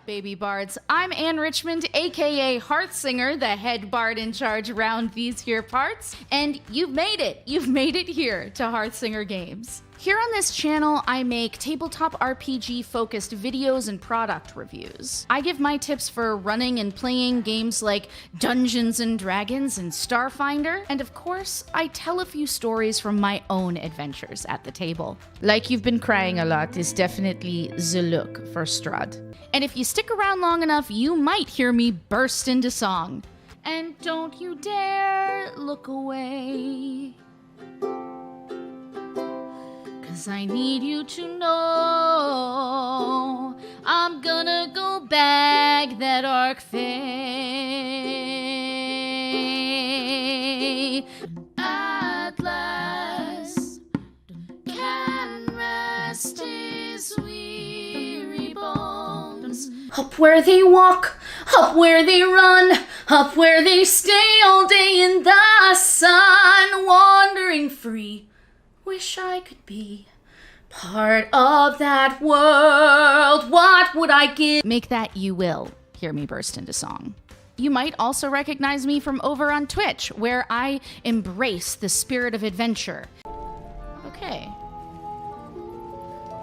up, baby bards? I'm Ann Richmond, aka Hearthsinger, the head bard in charge around these here parts, and you've made it. You've made it here to Hearthsinger Games. Here on this channel, I make tabletop RPG-focused videos and product reviews. I give my tips for running and playing games like Dungeons & Dragons and Starfinder, and of course, I tell a few stories from my own adventures at the table. Like you've been crying a lot is definitely the look for Strahd. And if you stick around long enough, you might hear me burst into song. And don't you dare look away. 'Cause I need you to know I'm gonna go bag that Arc Fae. At last can rest his weary bones. Up where they walk, up where they run, up where they stay all day in the sun, wandering free. Wish I could be part of that world. What would I give? Make that you will hear me burst into song. You might also recognize me from over on Twitch, where I embrace the spirit of adventure. Okay.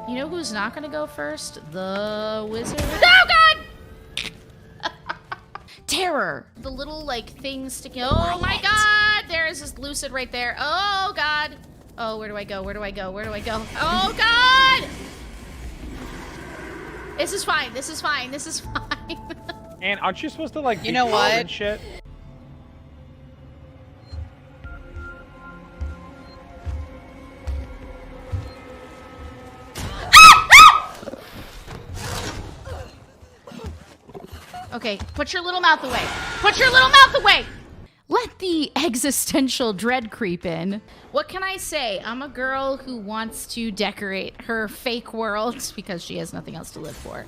You know who's not gonna go first? The wizard. Oh God! Terror. The little like thing sticking. Oh my God! There is this lucid right there. Oh God! Oh, where do I go? Where do I go? Where do I go? Oh, God! This is fine. This is fine. This is fine. And aren't you supposed to, like, you know what? And shit? Okay, put your little mouth away. Put your little mouth away! Let the existential dread creep in. What can I say? I'm a girl who wants to decorate her fake world because she has nothing else to live for.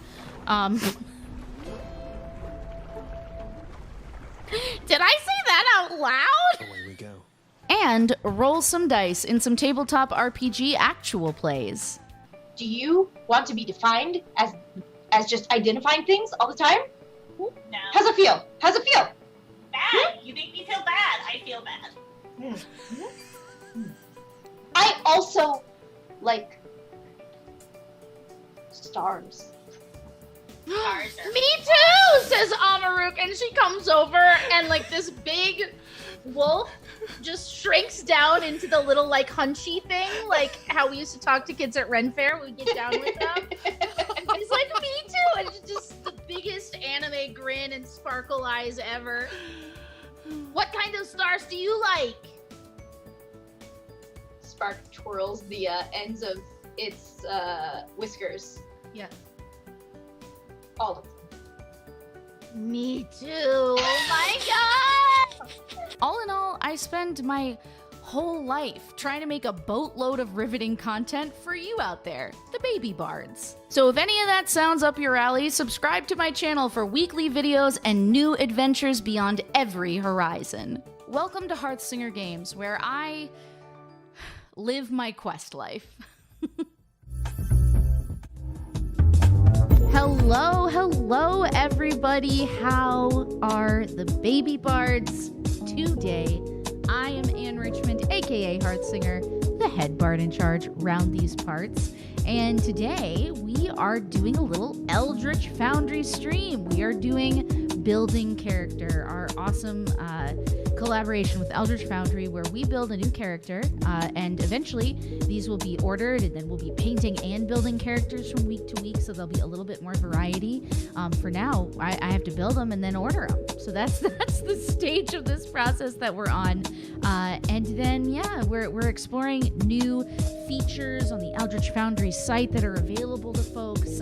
Did I say that out loud? Away we go. And roll some dice in some tabletop RPG actual plays. Do you want to be defined as just identifying things all the time? No. How's it feel? How's it feel? Bad. You make me feel bad. I feel bad. I also like stars. Stars are Me too, says Amaruk, and she comes over and like this big wolf just shrinks down into the little like hunchy thing, like how we used to talk to kids at Ren Fair when we get down with them. And he's like, me too, and it's just the biggest anime grin and sparkle eyes ever. What kind of stars do you like? Spark twirls the ends of its whiskers. Yeah. All of them. Me too. Oh my God. All in all, I spend my whole life trying to make a boatload of riveting content for you out there, the baby bards. So if any of that sounds up your alley, subscribe to my channel for weekly videos and new adventures beyond every horizon. Welcome to Hearthsinger Games, where I live my quest life. Hello everybody. How are the baby bards today? I am Ann Richmond, aka Hearthsinger, the head bard in charge round these parts. And today we are doing a little Eldritch Foundry stream. We are doing Building Character, our awesome collaboration with Eldritch Foundry, where we build a new character, and eventually these will be ordered, and then we'll be painting and building characters from week to week, so there'll be a little bit more variety. For now, I have to build them and then order them. So that's the stage of this process that we're on. And then, yeah, we're exploring new features on the Eldritch Foundry site that are available to folks.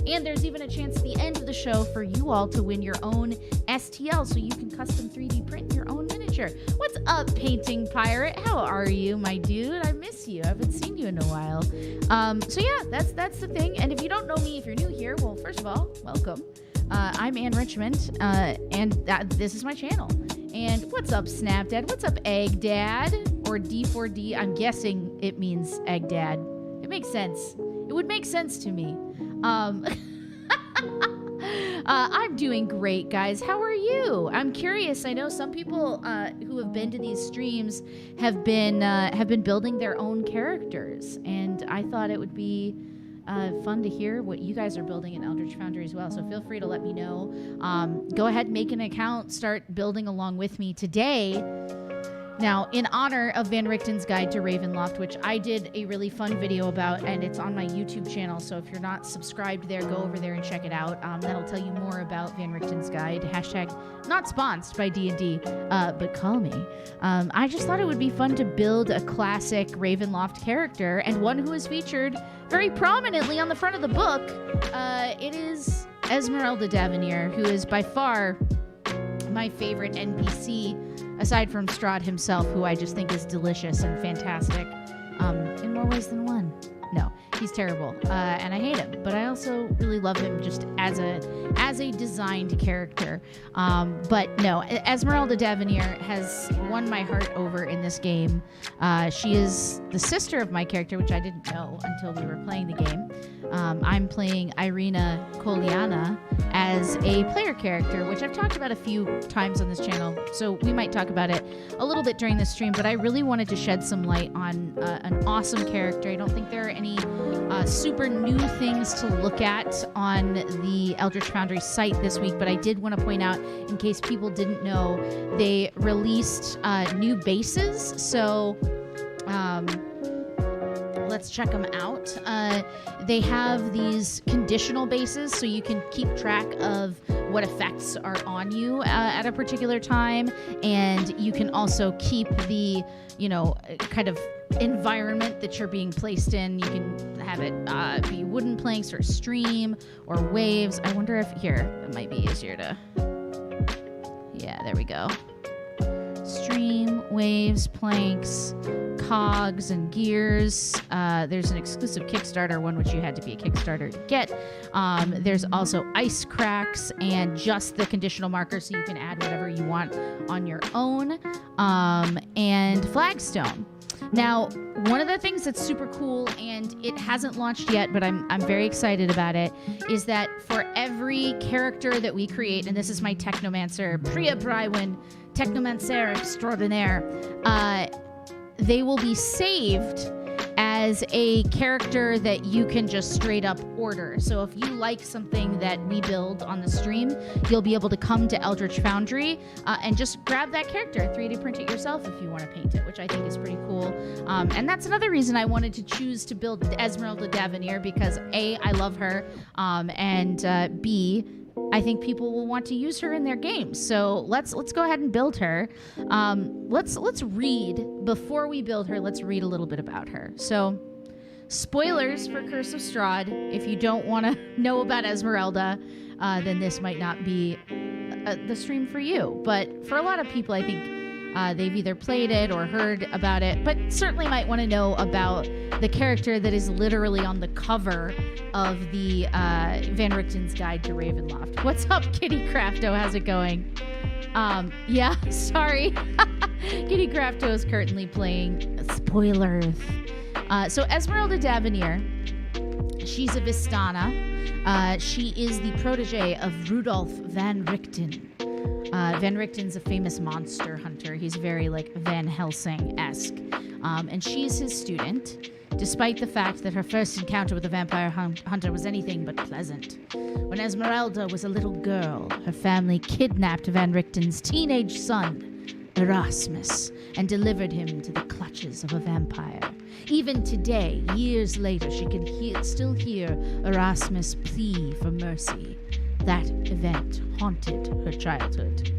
And there's even a chance at the end of the show for you all to win your own STL, so you can custom 3D print your own miniature. What's up, Painting Pirate? How are you, my dude? I miss you. I haven't seen you in a while. So yeah, that's the thing. And if you don't know me, if you're new here, well, first of all, welcome. I'm Ann Richmond, and this is my channel. And what's up, Snapdad? What's up, Egg Dad? Or D4D? I'm guessing it means Egg Dad. It makes sense. It would make sense to me. I'm doing great, guys. How are you? I'm curious. I know some people who have been to these streams have been building their own characters, and I thought it would be fun to hear what you guys are building in Eldritch Foundry as well. So feel free to let me know. Go ahead, make an account, start building along with me today. Now, in honor of Van Richten's Guide to Ravenloft, which I did a really fun video about, and it's on my YouTube channel, so if you're not subscribed there, go over there and check it out. That'll tell you more about Van Richten's Guide. Hashtag not sponsored by D&D, but call me. I just thought it would be fun to build a classic Ravenloft character, and one who is featured very prominently on the front of the book. It is Esmeralda Davenier, who is by far my favorite NPC, aside from Strahd himself, who I just think is delicious and fantastic, in more ways than one. No, he's terrible, and I hate him, but I also really love him just as a designed character. But no, Esmeralda Davenier has won my heart over in this game. She is the sister of my character, which I didn't know until we were playing the game. I'm playing Irina Koliana as a player character, which I've talked about a few times on this channel, so we might talk about it a little bit during the stream, but I really wanted to shed some light on an awesome character. I don't think there are any super new things to look at on the Eldritch Foundry site this week, but I did want to point out, in case people didn't know, they released new bases, so let's check them out. They have these conditional bases, so you can keep track of what effects are on you at a particular time, and you can also keep the, kind of environment that you're being placed in. You can have it be wooden planks or stream or waves. I wonder if it might be easier to, yeah, there we go. Stream, waves, planks, cogs, and gears. There's an exclusive Kickstarter one, which you had to be a Kickstarter to get. There's also ice cracks and just the conditional markers, so you can add whatever you want on your own. And flagstone. Now, one of the things that's super cool, and it hasn't launched yet, but I'm very excited about it, is that for every character that we create, and this is my Technomancer, Priya Brywin, Technomancer Extraordinaire, they will be saved as a character that you can just straight up order. So if you like something that we build on the stream, you'll be able to come to Eldritch Foundry and just grab that character, 3D print it yourself if you want to paint it, which I think is pretty cool. And that's another reason I wanted to choose to build Esmeralda Davenier, because A, I love her, and B, I think people will want to use her in their games. So let's go ahead and build her. Let's read, before we build her, let's read a little bit about her. So, spoilers for Curse of Strahd. If you don't want to know about Esmeralda, then this might not be the stream for you. But for a lot of people, I think they've either played it or heard about it, but certainly might want to know about the character that is literally on the cover of the Van Richten's Guide to Ravenloft. What's up, Kitty Crafto? How's it going? Yeah, sorry. Kitty Crafto is currently playing spoilers. So Esmeralda Davenier, she's a Vistana. She is the protege of Rudolf Van Richten. Van Richten's a famous monster hunter. He's very Van Helsing-esque. And she's his student, despite the fact that her first encounter with the vampire hunter was anything but pleasant. When Esmeralda was a little girl, her family kidnapped Van Richten's teenage son, Erasmus, and delivered him to the clutches of a vampire. Even today, years later, she can still hear Erasmus plea for mercy. That event haunted her childhood.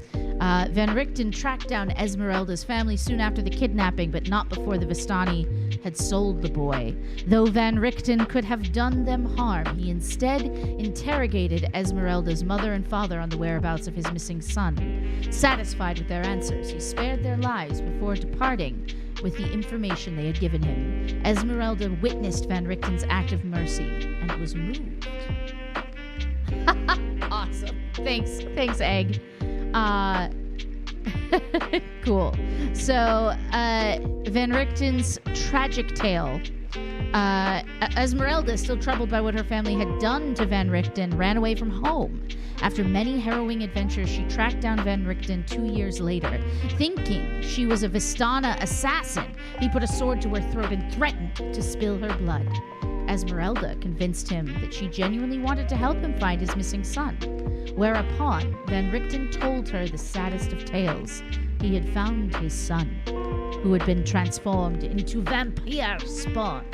Van Richten tracked down Esmeralda's family soon after the kidnapping, but not before the Vistani had sold the boy. Though Van Richten could have done them harm, he instead interrogated Esmeralda's mother and father on the whereabouts of his missing son. Satisfied with their answers, he spared their lives before departing with the information they had given him. Esmeralda witnessed Van Richten's act of mercy and was moved. Awesome. Thanks, Egg. Cool. So, Van Richten's tragic tale Esmeralda, still troubled by what her family had done to Van Richten, ran away from home. After many harrowing adventures, she tracked down Van Richten 2 years later. Thinking she was a Vistana assassin, he put a sword to her throat and threatened to spill her blood. Esmeralda convinced him that she genuinely wanted to help him find his missing son. Whereupon, Van Richten told her the saddest of tales. He had found his son, who had been transformed into vampire spawn.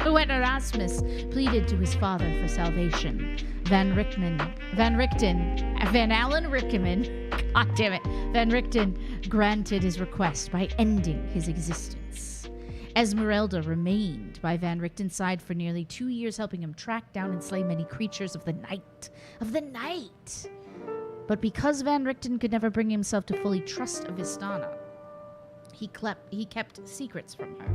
When Erasmus pleaded to his father for salvation, Van Richten granted his request by ending his existence. Esmeralda remained by Van Richten's side for nearly 2 years, helping him track down and slay many creatures of the night. But because Van Richten could never bring himself to fully trust a Vistana, he kept secrets from her.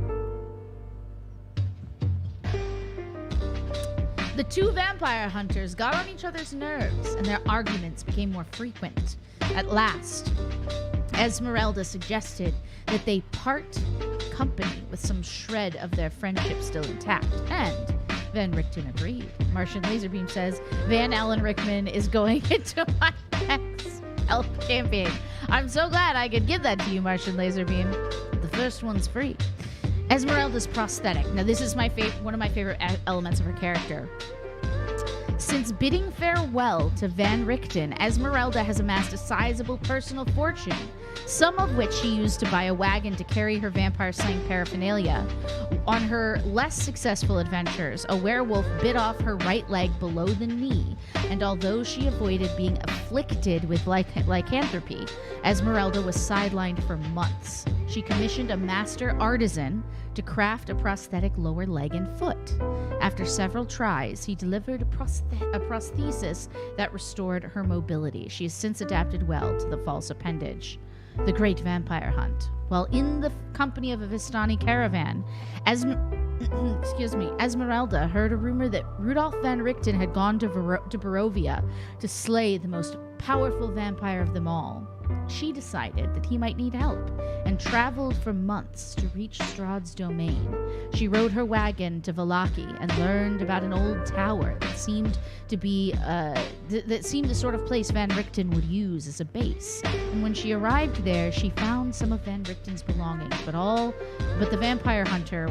The two vampire hunters got on each other's nerves, and their arguments became more frequent. At last, Esmeralda suggested that they part company with some shred of their friendship still intact, and Van Richten agreed. Martian Laserbeam says, Van Allen Rickman is going into my next elf campaign. I'm so glad I could give that to you, Martian Laserbeam. The first one's free. Esmeralda's prosthetic. Now, this is one of my favorite elements of her character. Since bidding farewell to Van Richten, Esmeralda has amassed a sizable personal fortune, some of which she used to buy a wagon to carry her vampire-slaying paraphernalia. On her less successful adventures, a werewolf bit off her right leg below the knee, and although she avoided being afflicted with lycanthropy, Esmeralda was sidelined for months. She commissioned a master artisan to craft a prosthetic lower leg and foot. After several tries, he delivered a prosthesis that restored her mobility. She has since adapted well to the false appendage. The Great Vampire Hunt. While in the company of a Vistani caravan, Esmeralda heard a rumor that Rudolf Van Richten had gone to Barovia to slay the most powerful vampire of them all. She decided that he might need help and traveled for months to reach Strahd's domain. She rode her wagon to Vallaki and learned about an old tower that seemed to be the sort of place Van Richten would use as a base. And when she arrived there, she found some of Van Richten's belongings, but of the vampire hunter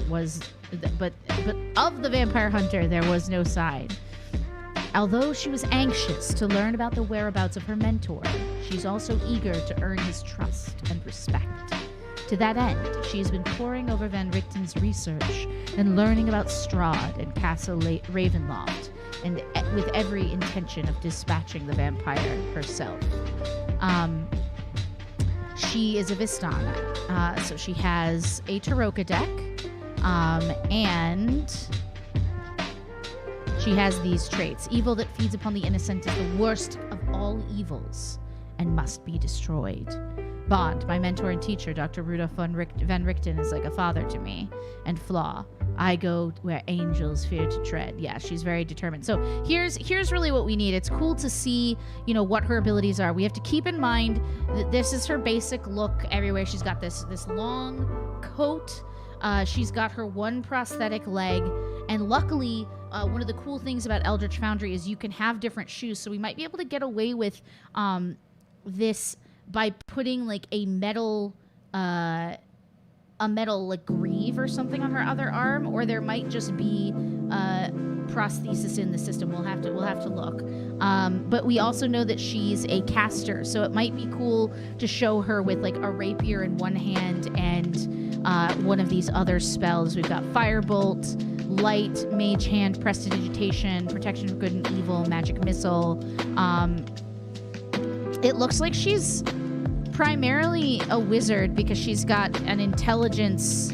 there was no sign. Although she was anxious to learn about the whereabouts of her mentor, she's also eager to earn his trust and respect. To that end, she has been poring over Van Richten's research and learning about Strahd and Castle Ravenloft, and with every intention of dispatching the vampire herself. She is a Vistana, so she has a Taroka deck, and she has these traits. Evil that feeds upon the innocent is the worst of all evils and must be destroyed. Bond, my mentor and teacher, Dr. Rudolf Van Richten, is like a father to me. And Flaw, I go where angels fear to tread. Yeah, she's very determined. So here's really what we need. It's cool to see, what her abilities are. We have to keep in mind that this is her basic look everywhere. She's got this long coat. She's got her one prosthetic leg, and luckily, one of the cool things about Eldritch Foundry is you can have different shoes, so we might be able to get away with this by putting like a metal like greave or something on her other arm, or there might just be prosthesis in the system. We'll have to look. But we also know that she's a caster, so it might be cool to show her with like a rapier in one hand and one of these other spells. We've got Firebolt, Light, Mage Hand, Prestidigitation, Protection from Good and Evil, Magic Missile. It looks like she's primarily a wizard because she's got an intelligence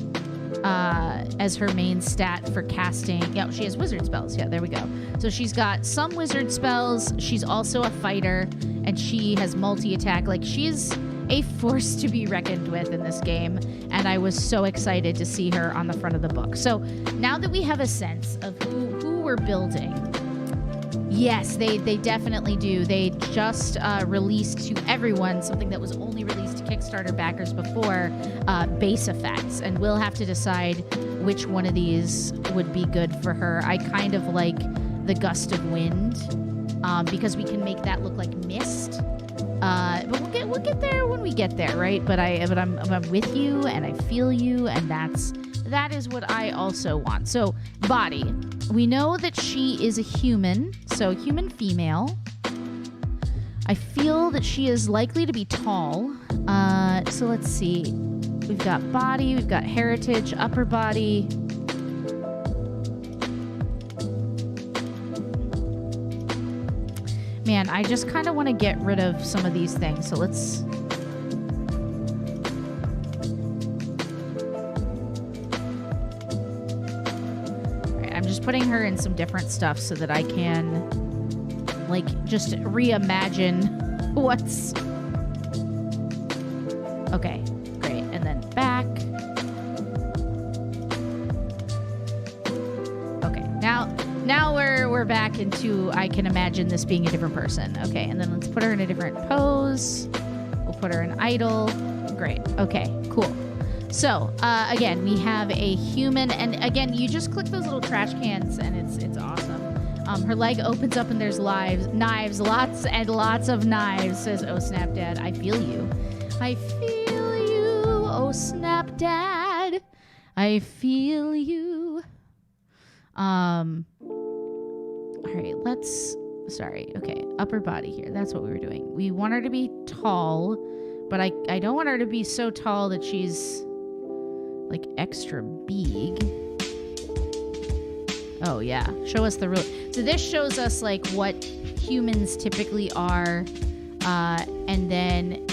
as her main stat for casting. Yeah, she has wizard spells. Yeah, there we go. So she's got some wizard spells. She's also a fighter, and she has multi-attack. Like, she's a force to be reckoned with in this game, and I was so excited to see her on the front of the book. So now that we have a sense of who we're building, Yes, they definitely do. They just released to everyone something that was only released to Kickstarter backers before, base effects, and we'll have to decide which one of these would be good for her. I kind of like the gust of wind because we can make that look like mist. But we'll get there when we get there, right? But I'm with you and I feel you, and that is what I also want. So body, we know that she is a human, so human female. I feel that she is likely to be tall. So let's see. We've got body, we've got heritage, upper body. Man, I just kind of want to get rid of some of these things. So let's... Alright, I'm just putting her in some different stuff so that I can, like, just reimagine what's... Okay, great. And then back. Okay, now we're back into, I can imagine this being a different person. Okay, and then let's put her in a different pose. We'll put her in idle. Great. Okay, cool. So, again, we have a human, and again, you just click those little trash cans, and it's awesome. Her leg opens up, and there's knives, lots and lots of knives, says Oh Snap Dad. I feel you. I feel you, oh Snap Dad. I feel you. Alright, okay, upper body here. That's what we were doing. We want her to be tall, but I don't want her to be so tall that she's, like, extra big. Oh, yeah. Show us the real... So this shows us, like, what humans typically are, and then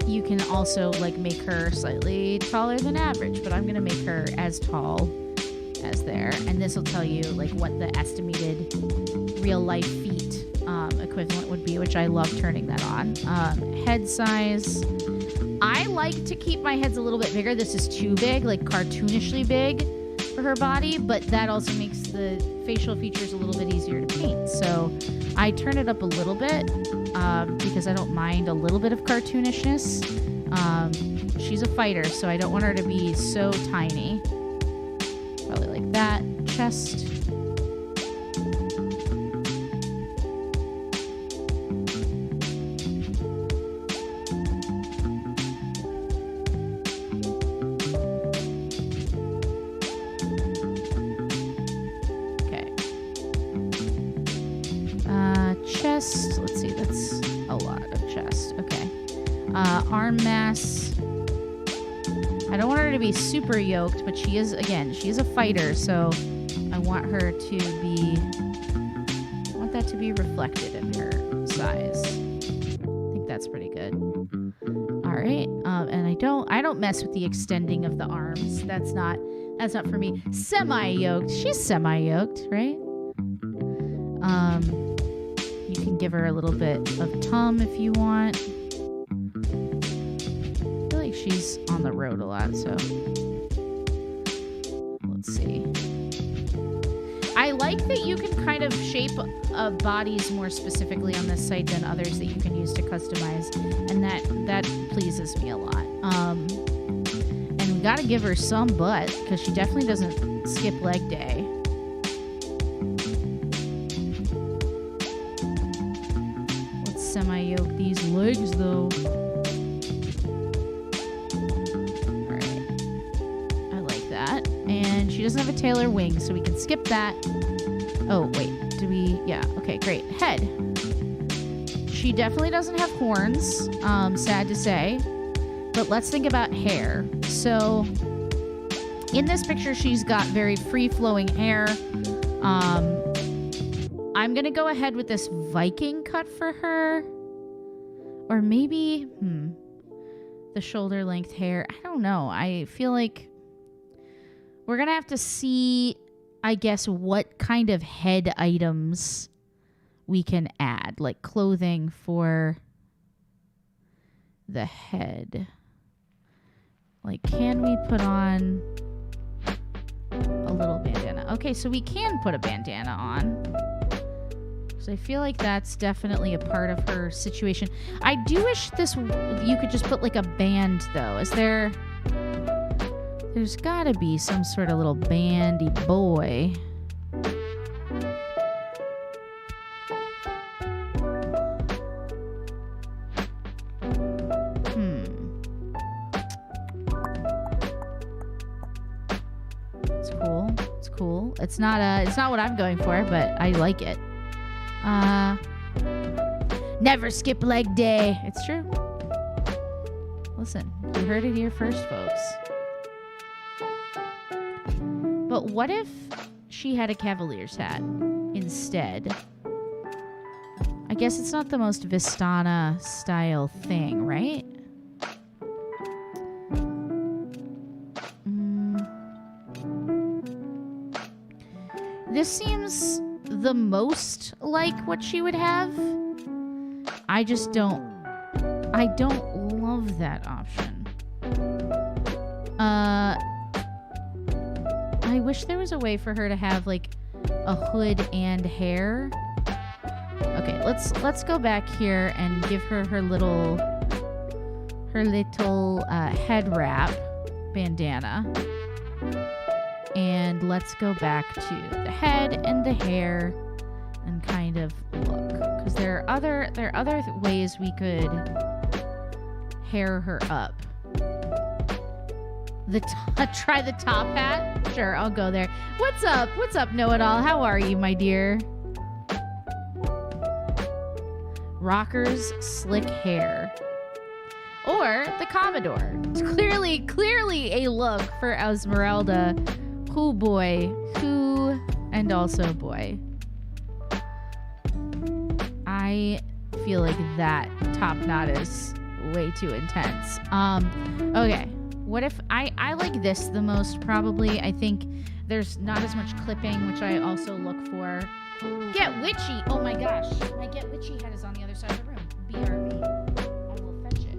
you can also, like, make her slightly taller than average, but I'm going to make her as tall as there, and this will tell you, like, what the estimated real life feet equivalent would be, which I love turning that on. Head size, I like to keep my heads a little bit bigger. This is too big, like cartoonishly big for her body, but that also makes the facial features a little bit easier to paint, so I turn it up a little bit because I don't mind a little bit of cartoonishness. She's a fighter, so I don't want her to be so tiny. Probably like that. Chest. Okay. Chest. Let's see. That's a lot of chest. Okay. Arm mass. I don't want her to be super yoked, but she is a fighter, so I want her to be... I want that to be reflected in her size. I think that's pretty good. Alright, and I don't mess with the extending of the arms. That's not for me. Semi-yoked. She's semi-yoked, right? You can give her a little bit of tum if you want. She's on the road a lot, so let's see. I like that you can kind of shape bodies more specifically on this site than others that you can use to customize, and that pleases me a lot. And we gotta give her some butt, because she definitely doesn't skip leg day. Let's semi-yoke these legs, though. And she doesn't have a tail or wings, so we can skip that. Oh, wait. Yeah. Okay, great. Head. She definitely doesn't have horns, sad to say. But let's think about hair. So, in this picture, she's got very free-flowing hair. I'm going to go ahead with this Viking cut for her. Or maybe, the shoulder-length hair. I don't know. I feel like... We're going to have to see, I guess, what kind of head items we can add. Like clothing for the head. Like, can we put on a little bandana? Okay, so we can put a bandana on. Because I feel like that's definitely a part of her situation. I do wish you could just put like a band though. Is there... There's gotta be some sort of little bandy boy. It's cool. It's cool. It's not what I'm going for, but I like it. Never skip leg day. It's true. Listen, you heard it here first, folks. But what if she had a Cavaliers hat instead? I guess it's not the most Vistana style thing, right? This seems the most like what she would have. I don't love that option. I wish there was a way for her to have like a hood and hair. Okay, let's go back here and give her her little head wrap bandana. And let's go back to the head and the hair and kind of look, because there are other ways we could hair her up. Try the top hat? Sure, I'll go there. What's up? What's up, Know-It-All? How are you, my dear? Rockers, slick hair. Or the Commodore. It's clearly a look for Esmeralda. Who boy, who, and also boy. I feel like that top knot is way too intense. Okay. What if I like this the most probably? I think there's not as much clipping, which I also look for. Get Witchy! Oh my gosh. My Get Witchy head is on the other side of the room. BRB. I will fetch it.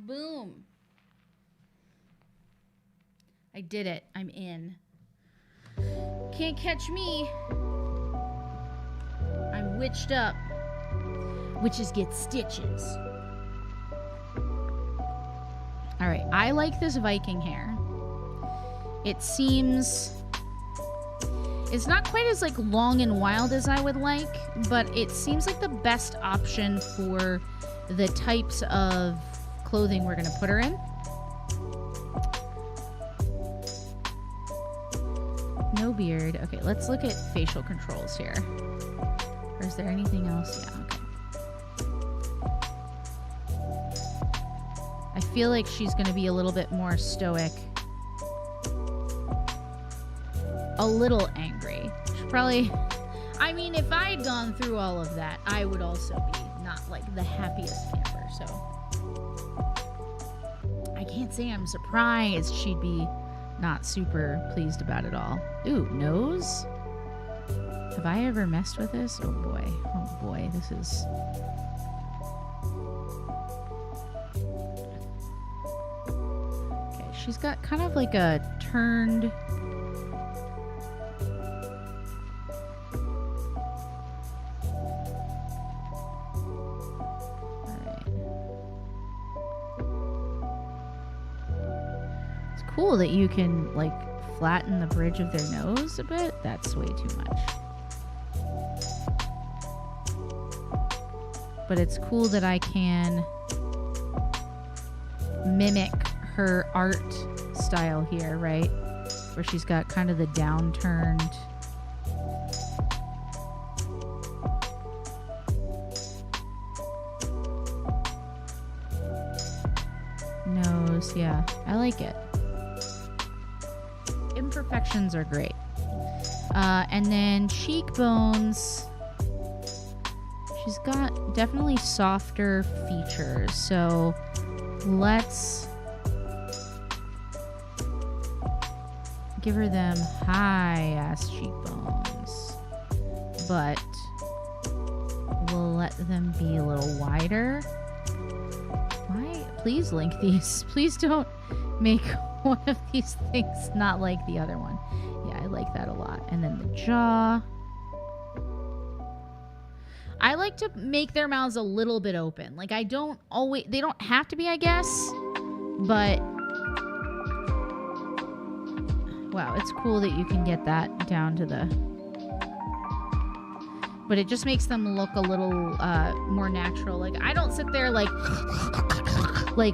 Boom. I did it. I'm in. Can't catch me. I'm witched up. Witches get stitches. Alright, I like this Viking hair. It seems... It's not quite as like long and wild as I would like, but it seems like the best option for the types of clothing we're gonna put her in. No beard. Okay, let's look at facial controls here. Or is there anything else? Yeah, okay. I feel like she's gonna be a little bit more stoic. A little angry. She probably... I mean, if I had gone through all of that, I would also be not like the happiest camper, so... I can't say I'm surprised she'd be not super pleased about it all. Ooh, nose? Have I ever messed with this? Oh boy. Oh boy, this is... Okay, she's got kind of like a turned... Cool that you can like flatten the bridge of their nose a bit. That's way too much. But it's cool that I can mimic her art style here, right? Where she's got kind of the downturned nose. Yeah, I like it. Imperfections are great. And then cheekbones. She's got definitely softer features. So let's give her them high-ass cheekbones. But we'll let them be a little wider. Why? Please link these. Please don't make one of these things not like the other one. Yeah, I like that a lot. And then the jaw. I like to make their mouths a little bit open. Like, I don't always... They don't have to be, I guess. But... Wow, it's cool that you can get that down to the... But it just makes them look a little more natural. Like, I don't sit there like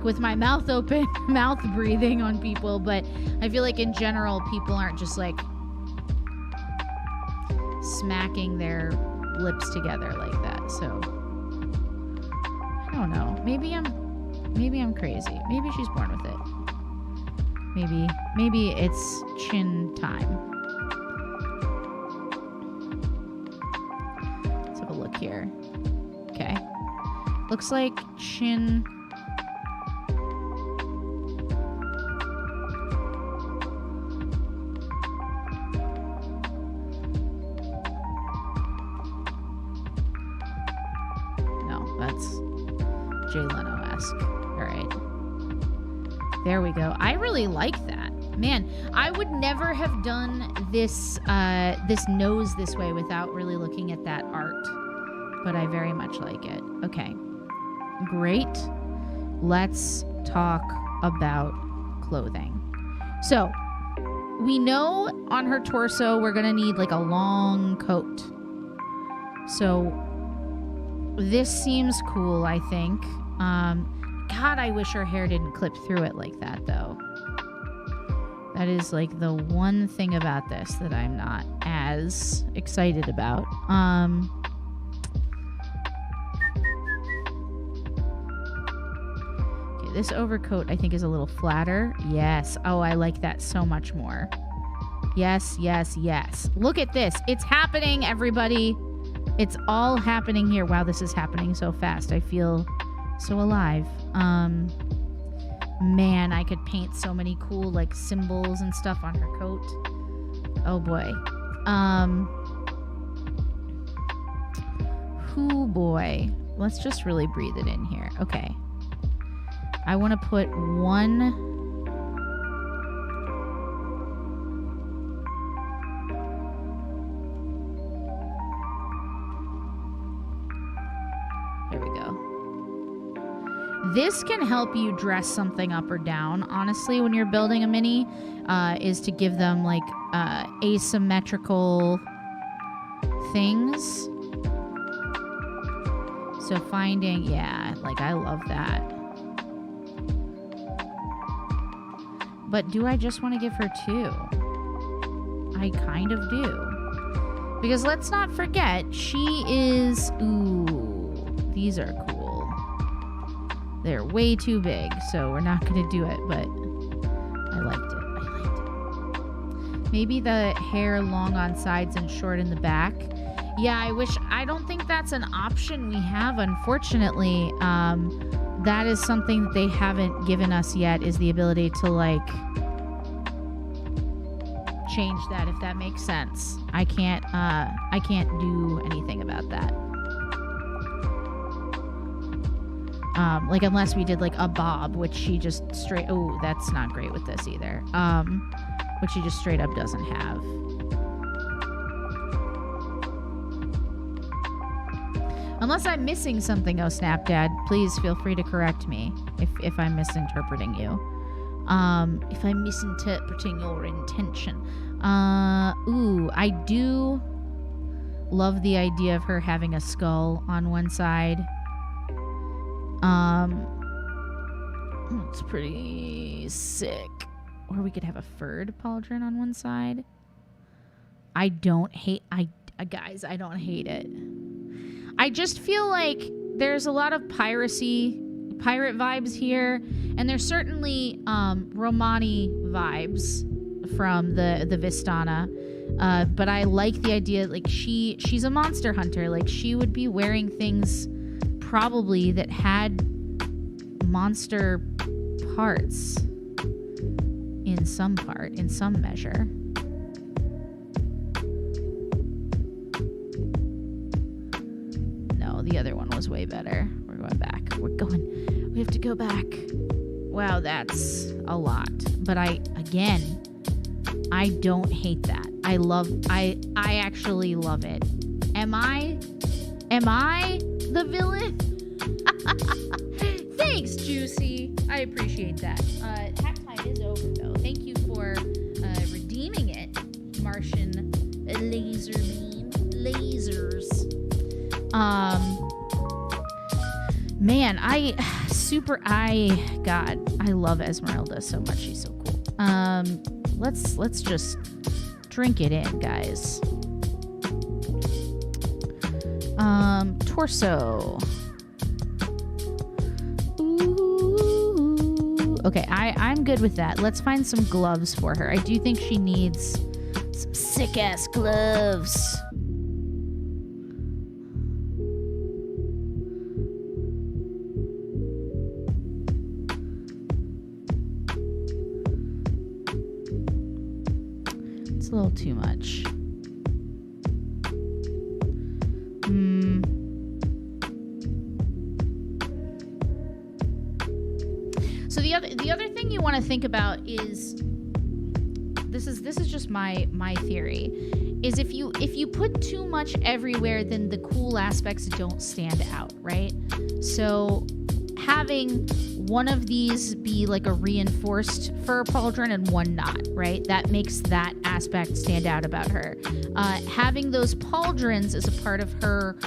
with my mouth open, mouth breathing on people. But I feel like in general, people aren't just like smacking their lips together like that. So I don't know. Maybe I'm crazy. Maybe she's born with it. Maybe it's chin time. Look here. Okay. Looks like chin. No, that's Jay Leno-esque. All right. There we go. I really like that. Man, I would never have done this this nose this way without really looking at that art. But I very much like it. Okay. Great. Let's talk about clothing. So, we know on her torso we're going to need like a long coat. So, this seems cool, I think. God, I wish her hair didn't clip through it like that, though. That is like the one thing about this that I'm not as excited about. This overcoat, I think, is a little flatter. Yes. Oh, I like that so much more. Yes, yes, yes. Look at this. It's happening, everybody. It's all happening here. Wow, this is happening so fast. I feel so alive. Man, I could paint so many cool, like, symbols and stuff on her coat. Oh, boy. Hoo, boy. Let's just really breathe it in here. Okay. I want to put one... There we go. This can help you dress something up or down, honestly, when you're building a mini, is to give them, like, asymmetrical things. So finding... Yeah, like, I love that. But do I just want to give her two? I kind of do. Because let's not forget, she is... Ooh, these are cool. They're way too big, so we're not going to do it, but I liked it. I liked it. Maybe the hair long on sides and short in the back. Yeah, I don't think that's an option we have, unfortunately. That is something that they haven't given us yet, is the ability to, like, change that, if that makes sense. I can't do anything about that. Like, unless we did, like, a bob, which she just straight... Oh, that's not great with this either. Which she just straight up doesn't have. Unless I'm missing something, oh snap, Dad. Please feel free to correct me if I'm misinterpreting you. If I'm misinterpreting your intention. Ooh, I do love the idea of her having a skull on one side. It's pretty sick. Or we could have a furred pauldron on one side. I don't hate... guys, I don't hate it. I just feel like there's a lot of pirate vibes here, and there's certainly Romani vibes from the Vistana. But I like the idea, like, she's a monster hunter. Like, she would be wearing things probably that had monster parts in some measure. The other one was way better. We're going back. We have to go back. Wow, that's a lot. But I don't hate that. I actually love it. Am I the villain? Thanks, Juicy. I appreciate that. Hack time is over, though. Thank you for redeeming it, Martian laser beam lasers. Man, I love Esmeralda so much. She's so cool. Let's just drink it in, guys. Torso. Ooh. Okay, I'm good with that. Let's find some gloves for her. I do think she needs some sick-ass gloves. It's a little too much. So the other thing you want to think about is this is just my theory, is if you put too much everywhere, then the cool aspects don't stand out, right? So having one of these be like a reinforced fur pauldron and one not, right? That makes that aspect stand out about her. Having those pauldrons as a part of her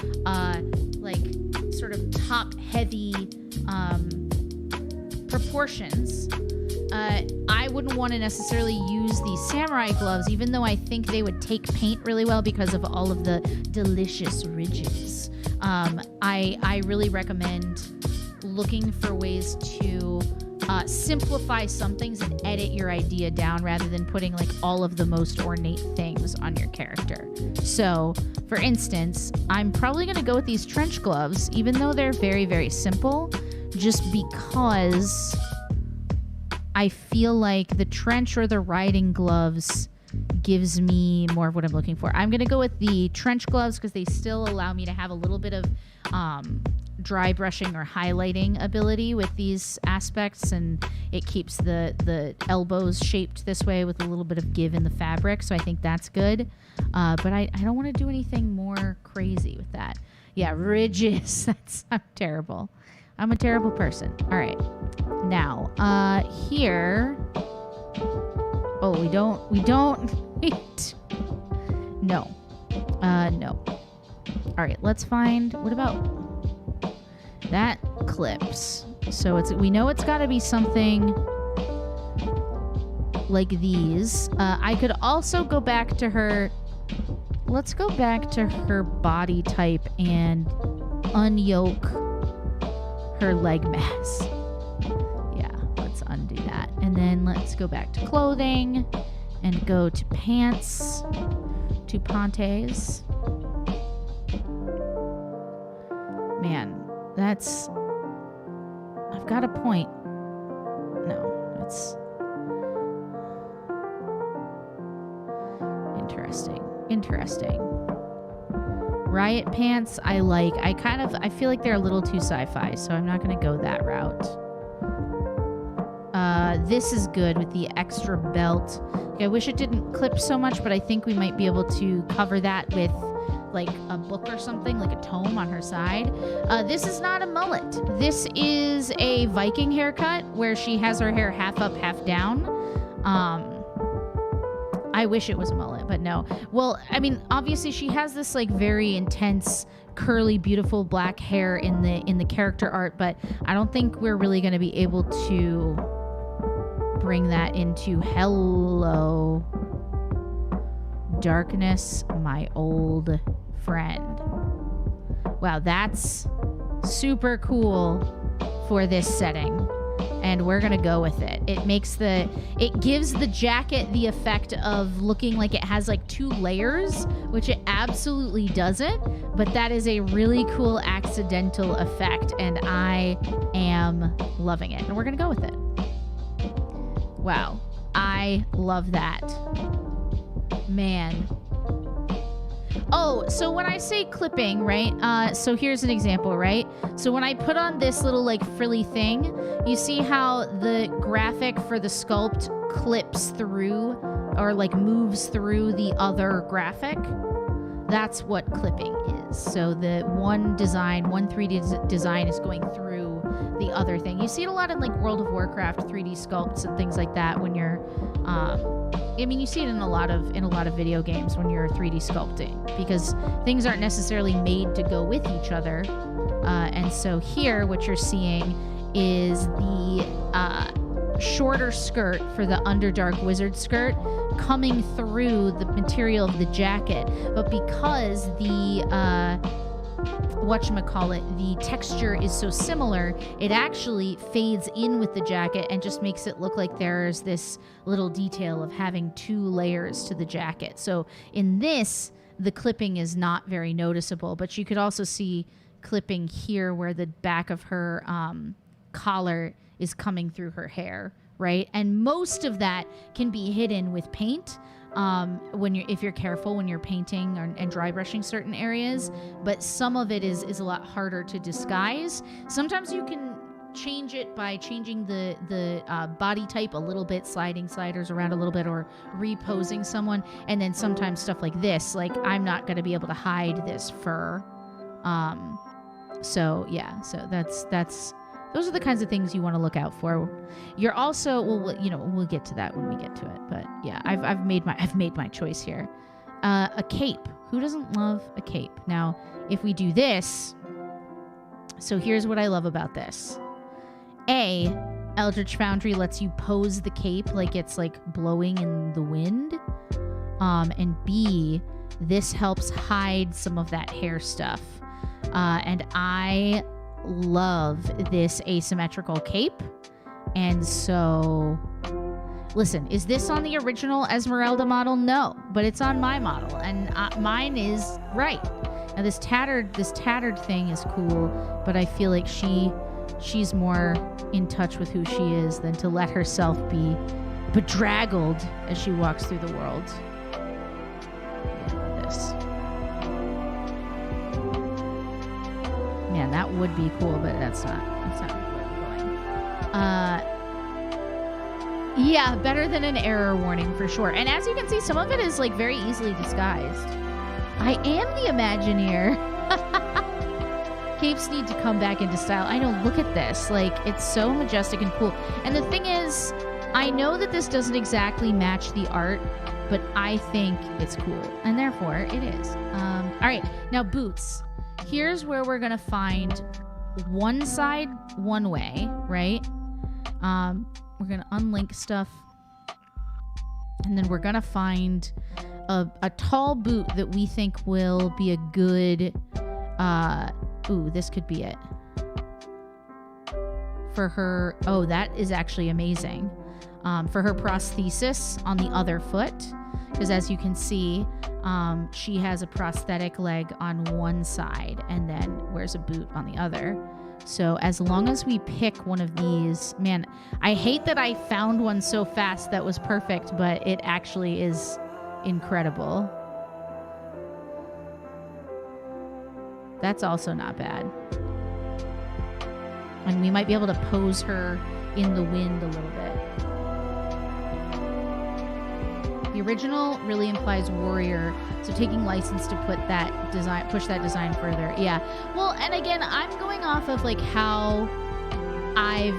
like sort of top heavy proportions. I wouldn't want to necessarily use these samurai gloves, even though I think they would take paint really well because of all of the delicious ridges. I really recommend looking for ways to simplify some things and edit your idea down rather than putting like all of the most ornate things on your character. So, for instance, I'm probably going to go with these trench gloves, even though they're very, very simple, just because I feel like the trench or the riding gloves gives me more of what I'm looking for. I'm going to go with the trench gloves because they still allow me to have a little bit of dry brushing or highlighting ability with these aspects, and it keeps the elbows shaped this way with a little bit of give in the fabric, so I think that's good. But I don't want to do anything more crazy with that. Yeah, ridges. I'm terrible. I'm a terrible person. All right. Now, here. Oh, we don't. Wait. No. No. All right. Let's find. What about that clips? So we know it's got to be something like these. I could also go back to her. Let's go back to her body type and unyoke her leg mass. Yeah, let's undo that. And then let's go back to clothing and go to pants, to panties. Man, that's... I've got a point. No, it's... Interesting. Riot pants, I like. I feel like they're a little too sci-fi, so I'm not going to go that route. This is good with the extra belt. Okay, I wish it didn't clip so much, but I think we might be able to cover that with like a book or something, like a tome on her side. This is not a mullet. This is a Viking haircut where she has her hair half up, half down. I wish it was a mullet, but no. Well, I mean, obviously she has this like very intense, curly, beautiful black hair in the character art, but I don't think we're really going to be able to bring that into hello darkness, my old friend. Wow, that's super cool for this setting. And we're gonna go with it. It gives the jacket the effect of looking like it has like two layers, which it absolutely doesn't, but that is a really cool accidental effect, and I am loving it. And we're gonna go with it. Wow, I love that. Man. Oh, so when I say clipping, right? So here's an example, right? So when I put on this little like frilly thing, you see how the graphic for the sculpt clips through or like moves through the other graphic? That's what clipping is. So the one 3D design is going through the other thing. You see it a lot in like World of Warcraft 3D sculpts and things like that when you're I mean, you see it in a lot of video games when you're 3D sculpting because things aren't necessarily made to go with each other. And so here, what you're seeing is the shorter skirt for the Underdark Wizard skirt coming through the material of the jacket. But because the the texture is so similar, it actually fades in with the jacket and just makes it look like there's this little detail of having 2 layers to the jacket. So in this, the clipping is not very noticeable, but you could also see clipping here where the back of her collar is coming through her hair, right? And most of that can be hidden with paint. If you're careful when you're painting and dry brushing certain areas, but some of it is a lot harder to disguise. Sometimes you can change it by changing the body type a little bit, sliding sliders around a little bit, or reposing someone. And then sometimes stuff like this, like I'm not going to be able to hide this fur. So that's those are the kinds of things you want to look out for. You're also, we'll get to that when we get to it. But yeah, I've made my choice here. A cape. Who doesn't love a cape? Now, if we do this, so here's what I love about this. A, Eldritch Foundry lets you pose the cape like it's like blowing in the wind. And B, this helps hide some of that hair stuff. And I love this asymmetrical cape. And so, listen, is this on the original Esmeralda model? No, but it's on my model, and mine is right. Now this tattered thing is cool, but I feel like she's more in touch with who she is than to let herself be bedraggled as she walks through the world. This. Man, that would be cool, but that's not where I'm going. Yeah, better than an error warning for sure. And as you can see, some of it is like very easily disguised. I am the Imagineer. Capes need to come back into style. I know, look at this. Like, it's so majestic and cool. And the thing is, I know that this doesn't exactly match the art, but I think it's cool. And therefore, it is. All right, now boots. Here's where we're going to find one side one way, right? We're going to unlink stuff. And then we're going to find a tall boot that we think will be a good... ooh, this could be it. For her... Oh, that is actually amazing. For her prosthesis on the other foot. Because as you can see... she has a prosthetic leg on one side and then wears a boot on the other. So as long as we pick one of these, man, I hate that I found one so fast that was perfect, but it actually is incredible. That's also not bad. And we might be able to pose her in the wind a little bit. The original really implies warrior, so taking license to push that design further. Yeah. Well, and again, I'm going off of like how I've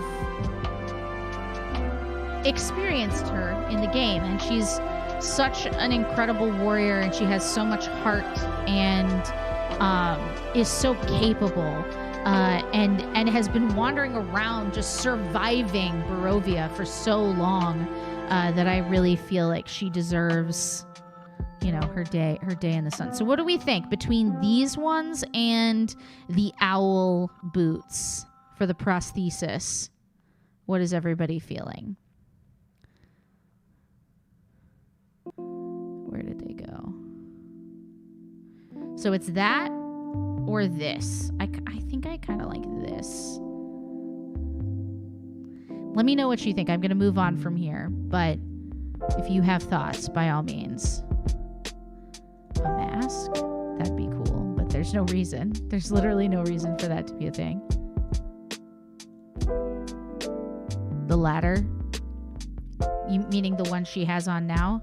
experienced her in the game, and she's such an incredible warrior, and she has so much heart, and is so capable, and has been wandering around just surviving Barovia for so long. That I really feel like she deserves, her day in the sun. So what do we think between these ones and the owl boots for the prosthesis? What is everybody feeling? Where did they go? So it's that or this. I think I kind of like this. Let me know what you think. I'm going to move on from here, but if you have thoughts, by all means. A mask? That'd be cool, but there's no reason. There's literally no reason for that to be a thing. The latter? You meaning the one she has on now?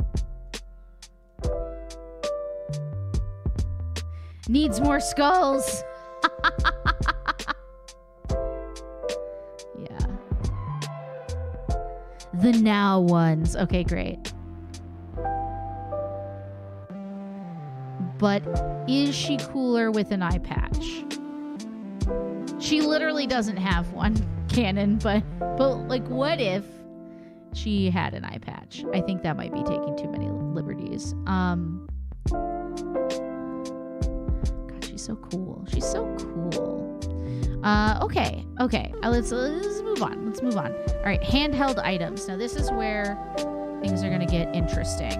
Needs more skulls. Yeah. The now ones. Okay, great. But is she cooler with an eye patch? She literally doesn't have one, canon, but like, what if she had an eye patch? I think that might be taking too many liberties. God, she's so cool. She's so cool. Okay. Let's move on. Let's move on. All right, handheld items. Now this is where things are gonna get interesting.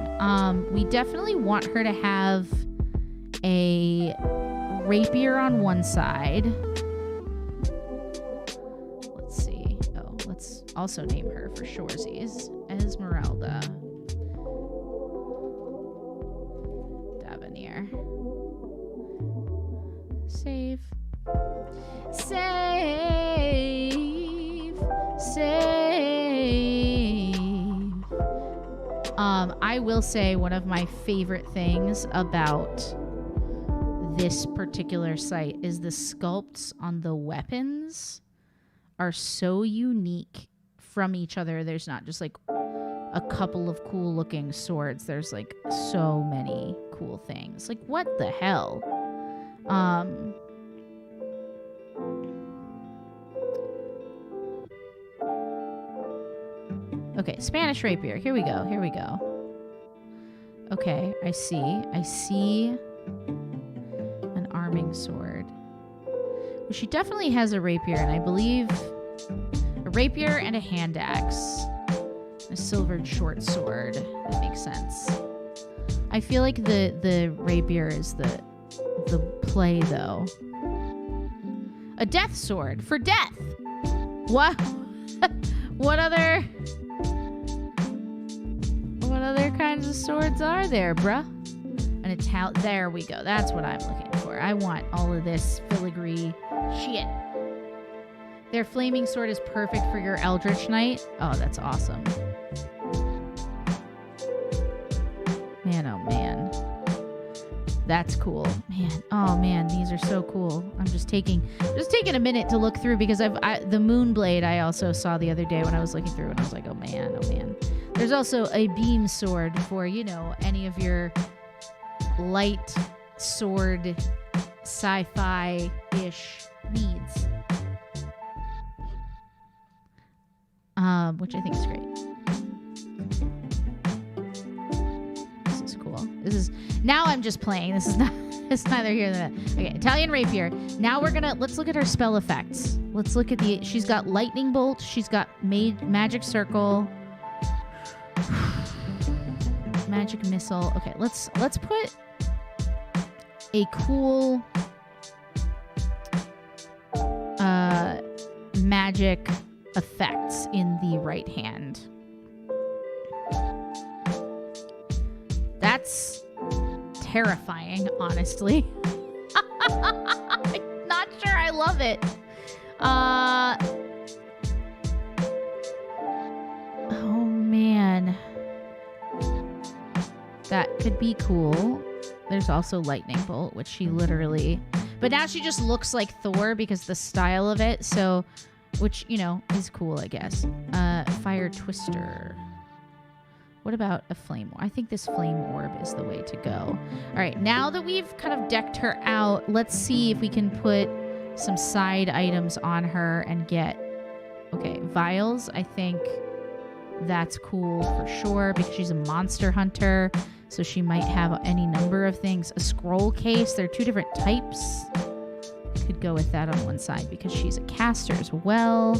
We definitely want her to have a rapier on one side. Let's see. Oh, let's also name her for shoresies. Esmeralda. Davenier. Save. I will say one of my favorite things about this particular site is the sculpts on the weapons are so unique from each other. There's not just like a couple of cool looking swords. There's like so many cool things. Like, what the hell? Okay, Spanish rapier. Here we go. Okay, I see an arming sword. Well, she definitely has a rapier, and I believe a rapier and a hand axe. A silvered short sword. That makes sense. I feel like the rapier is the play, though. A death sword for death. What? What other kinds of swords are there, bruh? An Italian. There we go. That's what I'm looking for. I want all of this filigree shit. Their flaming sword is perfect for your Eldritch Knight. Oh, that's awesome. Man, oh man. That's cool. Man, oh man, these are so cool. I'm just taking a minute to look through because the Moonblade I also saw the other day when I was looking through, and I was like, oh man, oh man. There's also a beam sword for, you know, any of your light sword sci-fi-ish needs. Which I think is great. This is cool. Now I'm just playing. It's neither here nor there. Okay, Italian rapier. Now let's look at her spell effects. Let's look at she's got lightning bolt. She's got magic circle. Magic missile. Okay, let's put a cool magic effects in the right hand. That's terrifying, honestly. I'm not sure I love it. Oh man. That could be cool. There's also lightning bolt, which she literally... But now she just looks like Thor because the style of it, so... Which, you know, is cool, I guess. Fire twister. What about a flame orb? I think this flame orb is the way to go. All right, now that we've kind of decked her out, let's see if we can put some side items on her and get... Okay, vials, I think that's cool for sure because she's a monster hunter, so she might have any number of things. A scroll case, there are two different types. Could go with that on one side because she's a caster as well.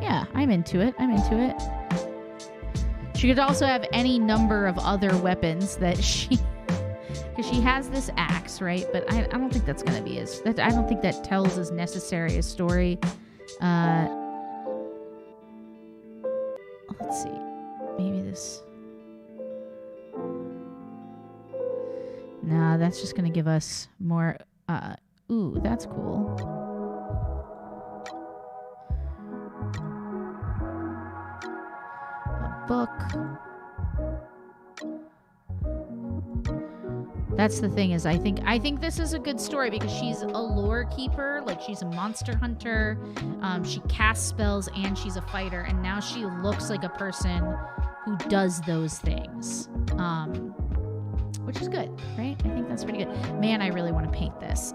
Yeah, I'm into it. She could also have any number of other weapons that because she has this axe, right? But I don't think that's going to be I don't think that tells as necessary a story. Let's see. Maybe this. Nah, that's just going to give us more... ooh, that's cool. A book. That's the thing is I think this is a good story because she's a lore keeper, like she's a monster hunter. She casts spells and she's a fighter, and now she looks like a person who does those things. Which is good, right? I think that's pretty good. Man, I really want to paint this.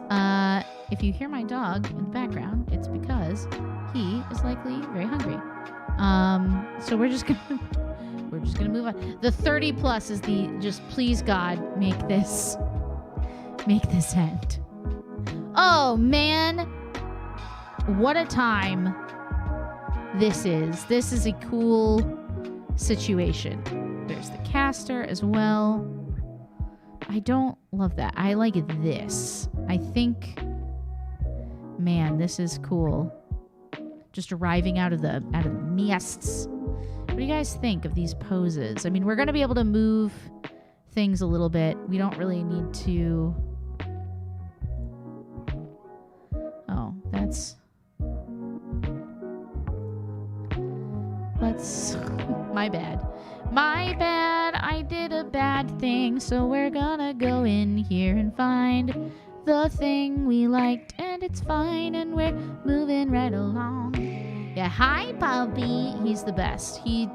If you hear my dog in the background, it's because he is likely very hungry. So we're just gonna move on. The 30 plus is the just please God make this end. Oh man, what a time this is. This is a cool situation. There's the caster as well. I don't love that. I like this. I think, man, this is cool. Just arriving out of the mists. What do you guys think of these poses? I mean, we're going to be able to move things a little bit. We don't really need to... Oh, that's... My bad. My bad. I did a bad thing. So we're gonna go in here and find the thing we liked. And it's fine. And we're moving right along. Yeah, hi, puppy. He's the best. He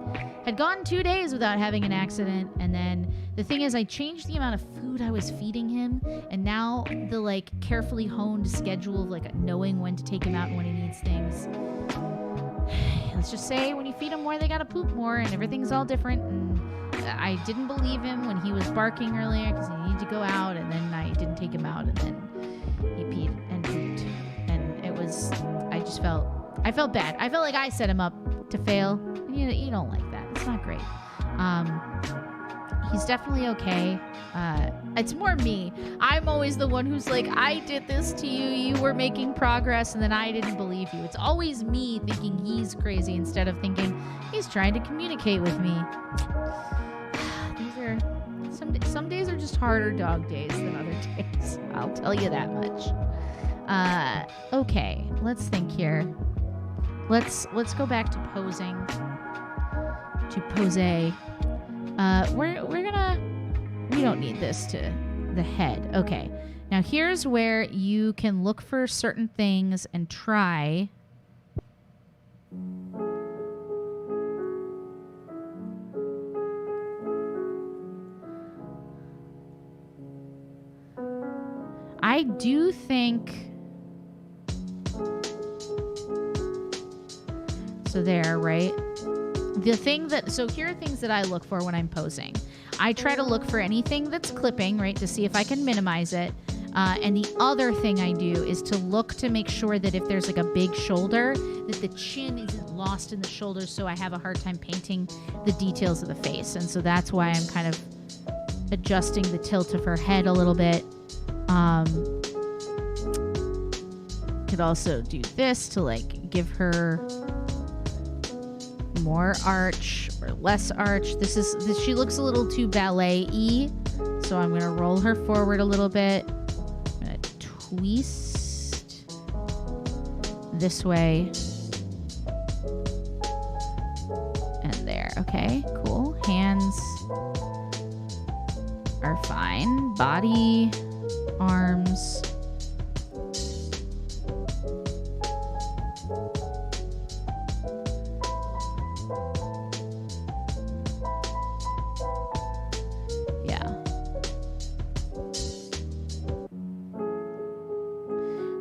had gone 2 days without having an accident. And then the thing is, I changed the amount of food I was feeding him. And now the, like, carefully honed schedule of, like, knowing when to take him out and when he needs things. Let's just say when you feed them more, they gotta poop more, and everything's all different. And I didn't believe him when he was barking earlier because he needed to go out, and then I didn't take him out, and then he peed and pooped, and it was. I felt bad. I felt like I set him up to fail. And you don't like that. It's not great. He's definitely okay. It's more me. I'm always the one who's like, I did this to you, you were making progress, and then I didn't believe you. It's always me thinking he's crazy instead of thinking he's trying to communicate with me. These are... Some days are just harder dog days than other days. I'll tell you that much. Okay, let's think here. Let's go back to posing. To pose. We don't need this to the head. Okay. Now here's where you can look for certain things and try. I do think... So there, right? The thing that... So here are things that I look for when I'm posing. I try to look for anything that's clipping, right, to see if I can minimize it. And the other thing I do is to look to make sure that if there's like a big shoulder, that the chin isn't lost in the shoulders, so I have a hard time painting the details of the face. And so that's why I'm kind of adjusting the tilt of her head a little bit. Could also do this to like give her more arch or less arch. She looks a little too ballet-y, so I'm gonna roll her forward a little bit. I'm gonna twist this way and there. Okay, cool. Hands are fine. Body, arms.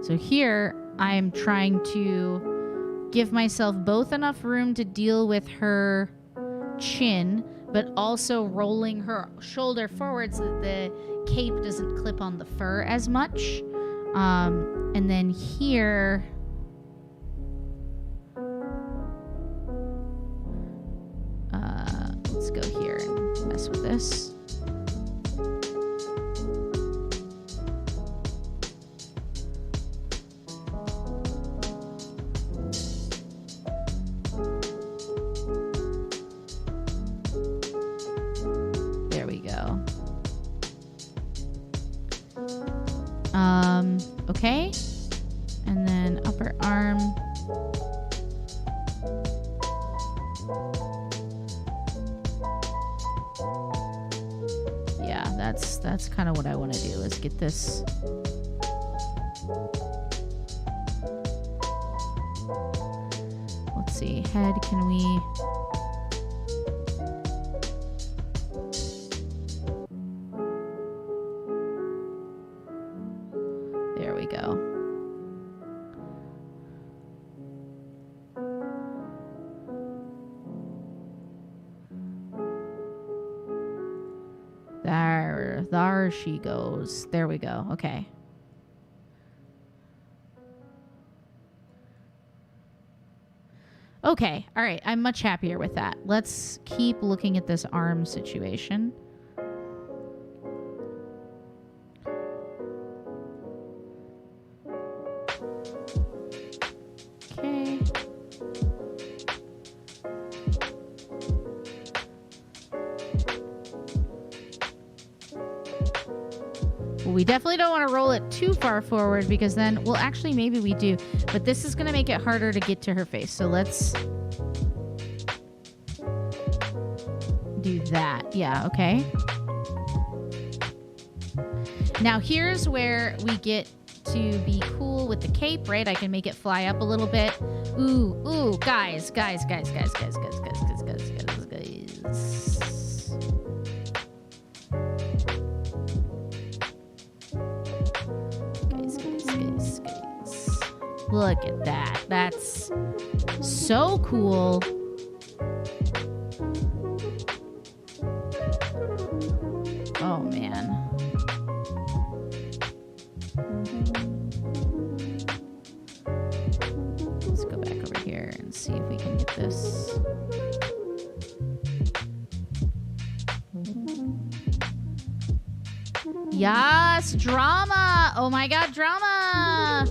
So here, I'm trying to give myself both enough room to deal with her chin, but also rolling her shoulder forward so that the cape doesn't clip on the fur as much. And then here... let's go here and mess with this. Okay. And then upper arm. Yeah, that's kind of what I want to do. Let's get this. Let's see. Head, can we... There we go. There she goes. There we go. Okay. Okay. All right. I'm much happier with that. Let's keep looking at this arm situation. Okay. We definitely don't want to roll it too far forward because then, well, actually, maybe we do. But this is going to make it harder to get to her face. So let's do that. Yeah, okay. Now, here's where we get to be cool with the cape, right? I can make it fly up a little bit. Ooh, guys. Look at that. That's so cool. Oh, man. Let's go back over here and see if we can get this. Yes, drama. Oh, my God, drama.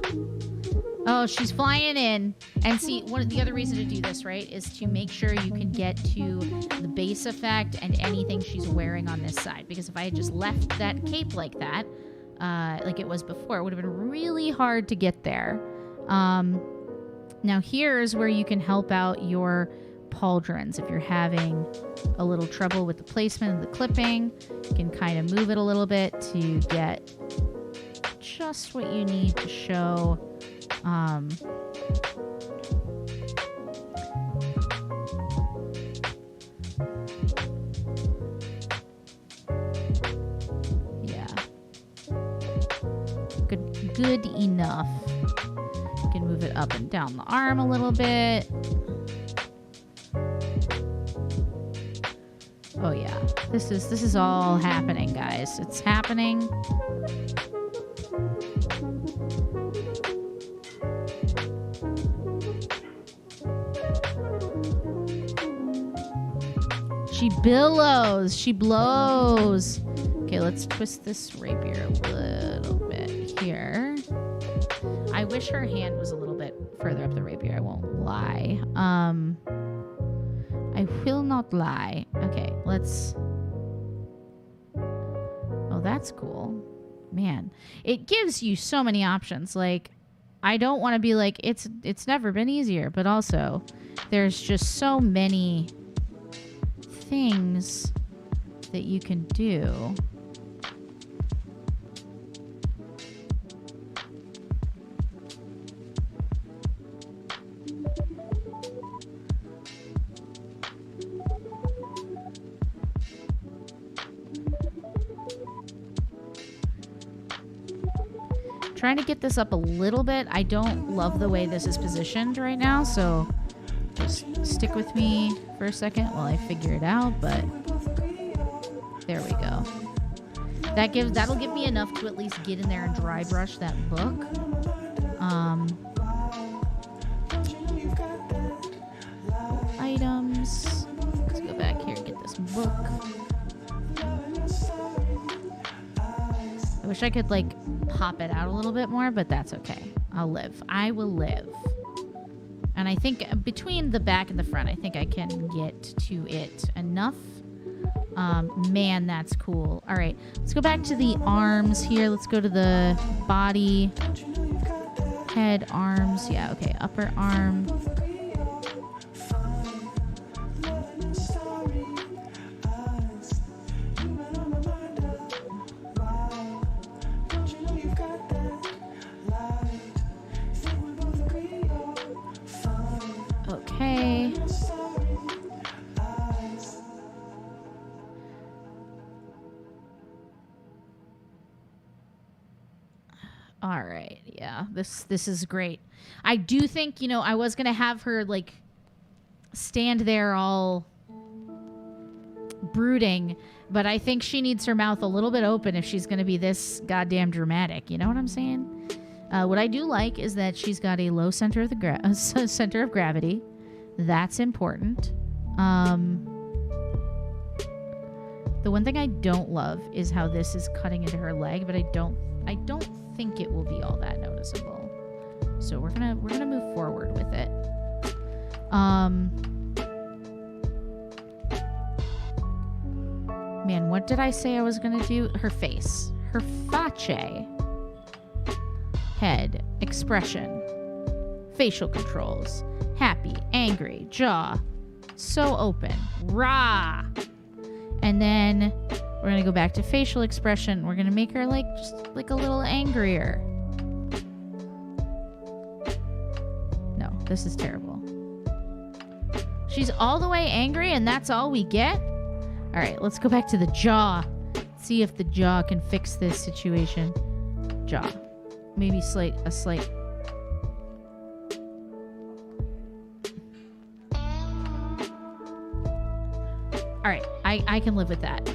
Oh, she's flying in. And see, one of the other reason to do this, right, is to make sure you can get to the base effect and anything she's wearing on this side. Because if I had just left that cape like that, like it was before, it would have been really hard to get there. Now, here's where you can help out your pauldrons. If you're having a little trouble with the placement of the clipping, you can kind of move it a little bit to get just what you need to show. Yeah. Good enough. You can move it up and down the arm a little bit. Oh yeah. This is all happening, guys. It's happening. She billows. She blows. Okay, let's twist this rapier a little bit here. I wish her hand was a little bit further up the rapier. I won't lie. I will not lie. Okay, let's... Oh, that's cool. Man, it gives you so many options. Like, I don't want to be like, it's never been easier, but also there's just so many things that you can do. Trying to get this up a little bit. I don't love the way this is positioned right now, so just stick with me for a second while I figure it out, but there we go. That'll give me enough to at least get in there and dry brush that book. Items. Let's go back here and get this book. I wish I could like pop it out a little bit more, but that's okay. I'll live. I will live. And I think between the back and the front, I think I can get to it enough Man, that's cool. All right, let's go back to the arms here. Let's go to the body, head, arms. Yeah, okay, upper arm. Okay. All right. Yeah. This is great. I do think, I was going to have her like stand there all brooding, but I think she needs her mouth a little bit open if she's going to be this goddamn dramatic. You know what I'm saying? What I do like is that she's got a low center of the center of gravity. That's important. The one thing I don't love is how this is cutting into her leg, but I don't think it will be all that noticeable. So we're gonna move forward with it. Man, what did I say I was gonna do? Her face. Her face. Head. Expression. Facial controls. Happy. Angry. Jaw. So open. Rah! And then we're gonna go back to facial expression. We're gonna make her just a little angrier. No, this is terrible. She's all the way angry and that's all we get? All right, let's go back to the jaw. See if the jaw can fix this situation. Jaw. Maybe a slight. All right, I can live with that.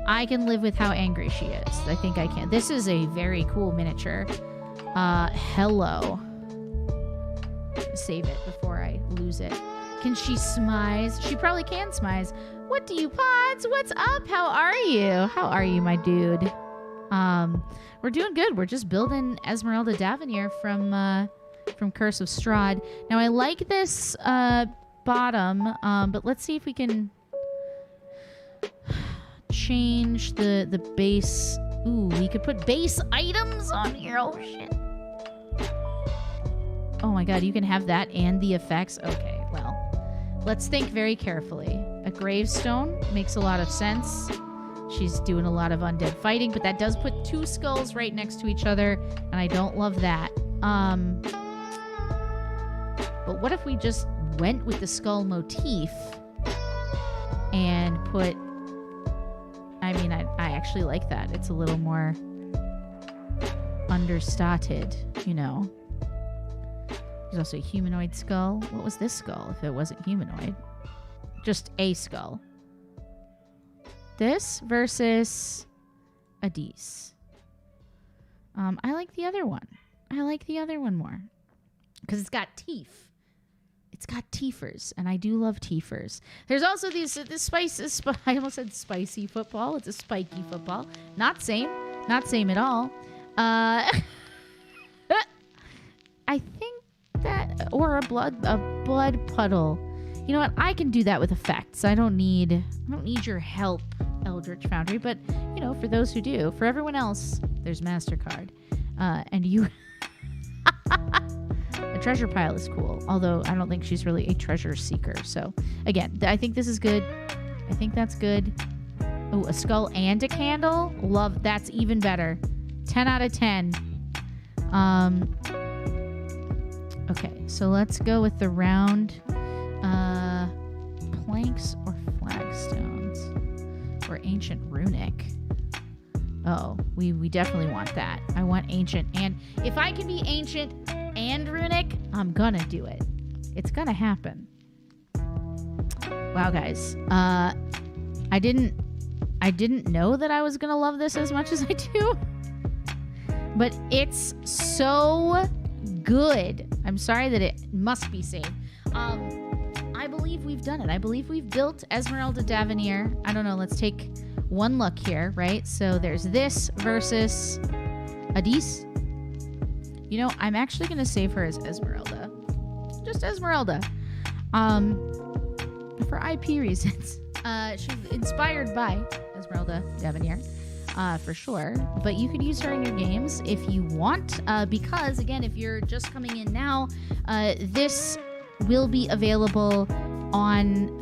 I can live with how angry she is. I think I can. This is a very cool miniature. Hello. Save it before I lose it. Can she smize? She probably can smize. What do you pods? What's up? How are you? How are you, my dude? We're doing good. We're just building Esmeralda Davenier from Curse of Strahd. Now I like this bottom, but let's see if we can change the base. Ooh, we could put base items on here. Oh shit. Oh my god, you can have that and the effects. Okay, well, let's think very carefully. A gravestone makes a lot of sense. She's doing a lot of undead fighting, but that does put two skulls right next to each other, and I don't love that. But what if we just went with the skull motif and put... I mean, I actually like that. It's a little more understated, There's also a humanoid skull. What was this skull if it wasn't humanoid? Just a skull. This versus Adis. I like the other one. I like the other one more. Because it's got teeth. It's got teefers, and I do love teefers. There's also this spices. I almost said spicy football. It's a spiky football. Not same at all. I think that, or a blood puddle. You know what? I can do that with effects. I don't need your help, Eldritch Foundry. But for those who do, for everyone else, there's MasterCard, and you. A treasure pile is cool, although I don't think she's really a treasure seeker. So, again, I think this is good. I think that's good. Oh, a skull and a candle? Love, that's even better. 10 out of 10. Okay, so let's go with the round planks or flagstones. Or ancient runic. Oh, we definitely want that. I want ancient, and if I can be ancient and runic, I'm gonna do it. It's gonna happen. Wow, guys. I didn't know that I was gonna love this as much as I do. But it's so good. I'm sorry that it must be saved. I believe we've done it. I believe we've built Esmeralda Davenier. I don't know, let's take one look here, right? So there's this versus Adis. I'm actually going to save her as Esmeralda. Just Esmeralda. For IP reasons. she's inspired by Esmeralda Devonier, for sure. But you could use her in your games if you want, because, again, if you're just coming in now, this will be available on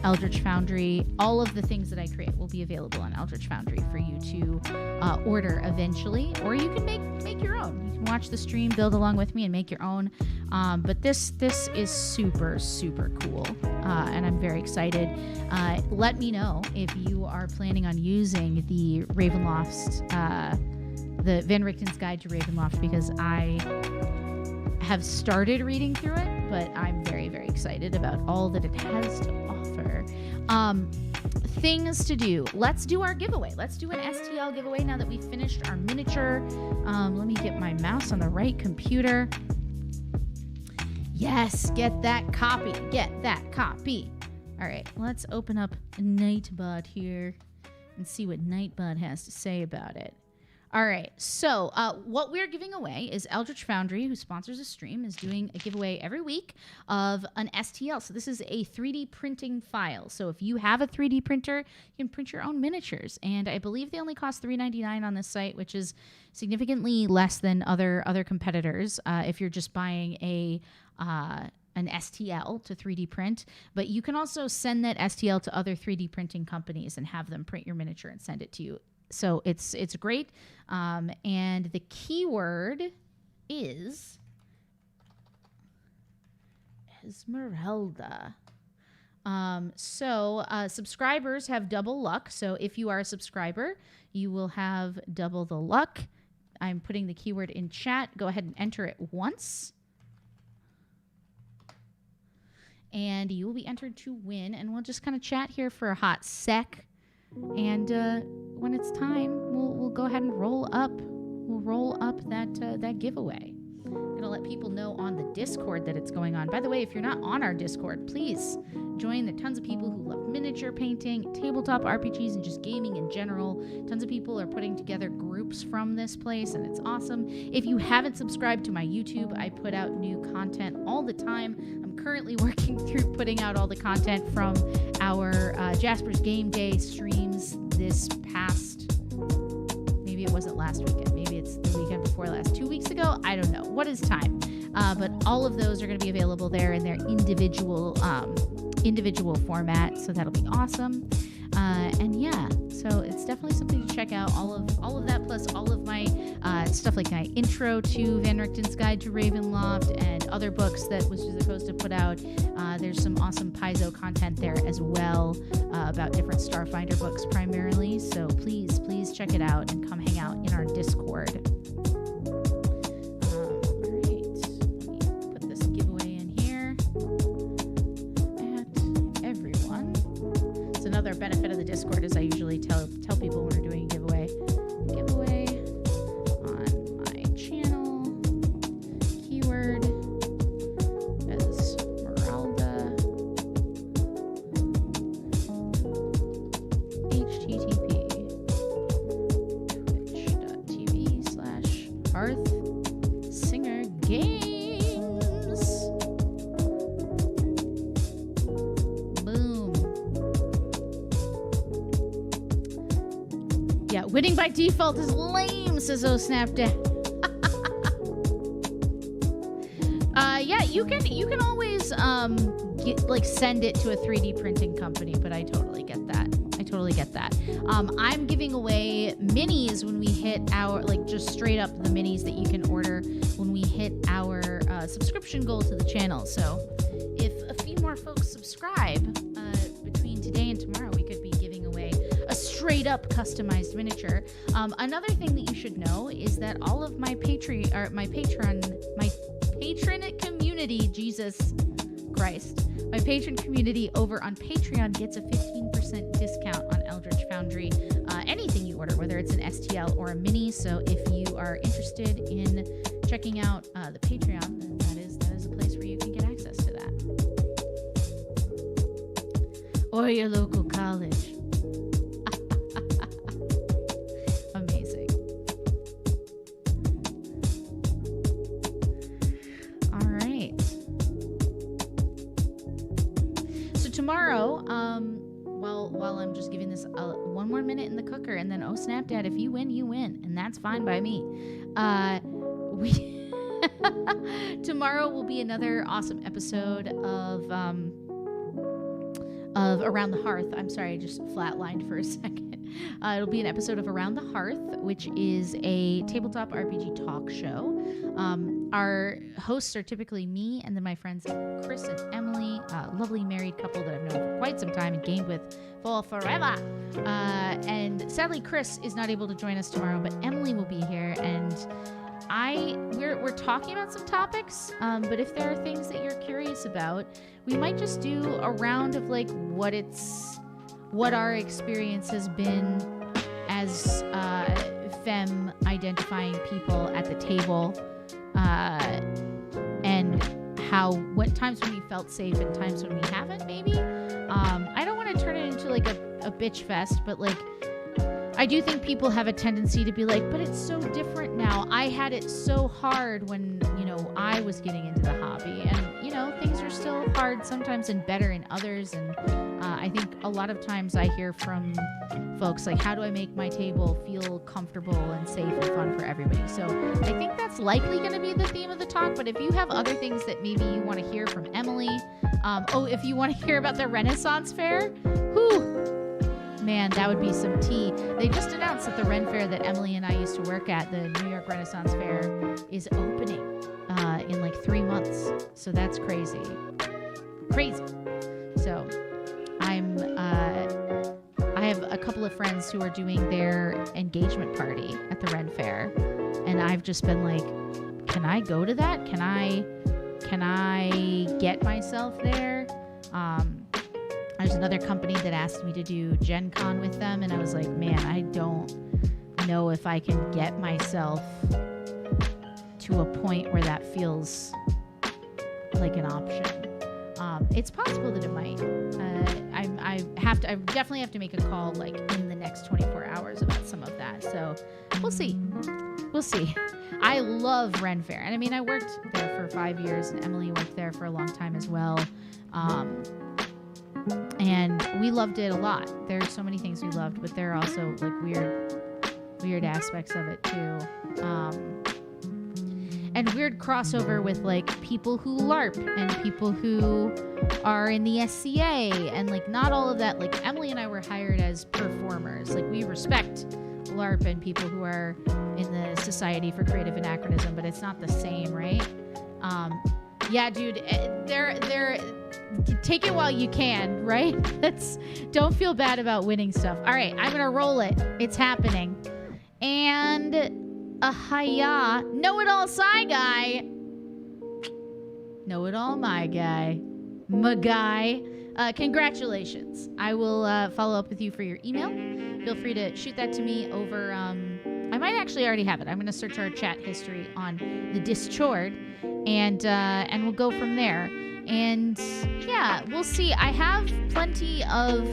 Eldritch Foundry. All of the things that I create will be available on Eldritch Foundry for you to order eventually, or you can make your own. You can watch the stream, build along with me, and make your own. But this is super, super cool, and I'm very excited. Let me know if you are planning on using the Ravenloft's, the Van Richten's Guide to Ravenloft, because I have started reading through it, but I'm very, very excited about all that it has to offer. Things to do. Let's do our giveaway. Let's do an STL giveaway now that we've finished our miniature. Let me get my mouse on the right computer. Yes, get that copy. Get that copy. All right, let's open up Nightbot here and see what Nightbot has to say about it. All right, so what we're giving away is Eldritch Foundry, who sponsors a stream, is doing a giveaway every week of an STL. So this is a 3D printing file. So if you have a 3D printer, you can print your own miniatures. And I believe they only cost $3.99 on this site, which is significantly less than other competitors if you're just buying an STL to 3D print. But you can also send that STL to other 3D printing companies and have them print your miniature and send it to you. So it's great, and the keyword is Esmeralda. Subscribers have double luck. So if you are a subscriber, you will have double the luck. I'm putting the keyword in chat. Go ahead and enter it once, and you will be entered to win. And we'll just kind of chat here for a hot sec. And when it's time, we'll go ahead and roll up that giveaway. I'm gonna let people know on the Discord that it's going on. By the way, if you're not on our Discord, please join. There are tons of people who love miniature painting, tabletop RPGs, and just gaming in general. Tons of people are putting together groups from this place, and it's awesome. If you haven't subscribed to my YouTube, I put out new content all the time. I'm currently working through putting out all the content from our Jasper's Game Day streams this past, maybe it wasn't last weekend, maybe it's the weekend before last, 2 weeks ago, I don't know. What is time? But all of those are going to be available there in their individual format, so that'll be awesome. And yeah, so it's definitely something to check out. All of that, plus all of my stuff like my intro to Van Richten's Guide to Ravenloft and other books that was supposed to put out. There's some awesome Paizo content there as well about different Starfinder books primarily. So please check it out and come hang out in our Discord. Another benefit of the Discord is I usually tell people when we're doing a giveaway on my channel. Keyword Esmeralda. http twitch.tv/HearthSingerGames. Yeah, winning by default is lame, says OSnapDad. Yeah, you can always send it to a 3D printing company, but I totally get that. I'm giving away minis when we hit our, just straight up the minis that you can order when we hit our subscription goal to the channel. So if a few more folks subscribe between today and tomorrow, we could be giving away a straight up customized miniature. Another thing that you should know is that all of my patron community, Jesus Christ, my patron community over on Patreon gets a 15% discount on Eldritch Foundry, anything you order, whether it's an STL or a mini. So if you are interested in checking out the Patreon, then that is a place where you can get access to that. Or your local college. Amazing. All right. So tomorrow, while I'm just giving this one more minute in the cooker, and then, oh snap, Dad, if you win, you win, and that's fine by me. Tomorrow will be another awesome episode of Around the Hearth. I'm sorry, I just flatlined for a second. It'll be an episode of Around the Hearth, which is a tabletop RPG talk show. Our hosts are typically me and then my friends Chris and Emily, a lovely married couple that I've known for quite some time and gamed with for forever. And sadly, Chris is not able to join us tomorrow, but Emily will be here, and we're talking about some topics, but if there are things that you're curious about, we might just do a round of like what our experience has been as femme identifying people at the table, and what times when we felt safe and times when we haven't, maybe. I don't want to turn it into like a bitch fest, but like I do think people have a tendency to be like, but it's so different now. I had it so hard when, I was getting into the hobby, and, things are still hard sometimes and better in others. And I think a lot of times I hear from folks like, how do I make my table feel comfortable and safe and fun for everybody? So I think that's likely going to be the theme of the talk. But if you have other things that maybe you want to hear from Emily, if you want to hear about the Renaissance Fair, man, that would be some tea. They just announced that the Ren Fair that Emily and I used to work at, the New York Renaissance Fair, is opening in like 3 months. So that's crazy. So I have a couple of friends who are doing their engagement party at the Ren Fair, and I've just been like, can I go to that? Can I get myself there? There's another company that asked me to do Gen Con with them, and I was like, man, I don't know if I can get myself to a point where that feels like an option. It's possible that it might. I definitely have to make a call like in the next 24 hours about some of that. So we'll see. I love Ren Fair, and I mean, I worked there for 5 years, and Emily worked there for a long time as well. And we loved it a lot. There's so many things we loved, but there are also like weird aspects of it too. And weird crossover with like people who LARP and people who are in the SCA, and like not all of that. Like Emily and I were hired as performers. Like we respect LARP and people who are in the Society for Creative Anachronism, but it's not the same, right? Yeah, dude, they're take it while you can, right? Don't feel bad about winning stuff. All right, I'm gonna roll it. It's happening. And hiya, know-it-all Psy Guy. Know-it-all my guy. My guy. Congratulations. I will follow up with you for your email. Feel free to shoot that to me over, I might actually already have it. I'm gonna search our chat history on the Discord, and we'll go from there. And yeah, we'll see. I have plenty of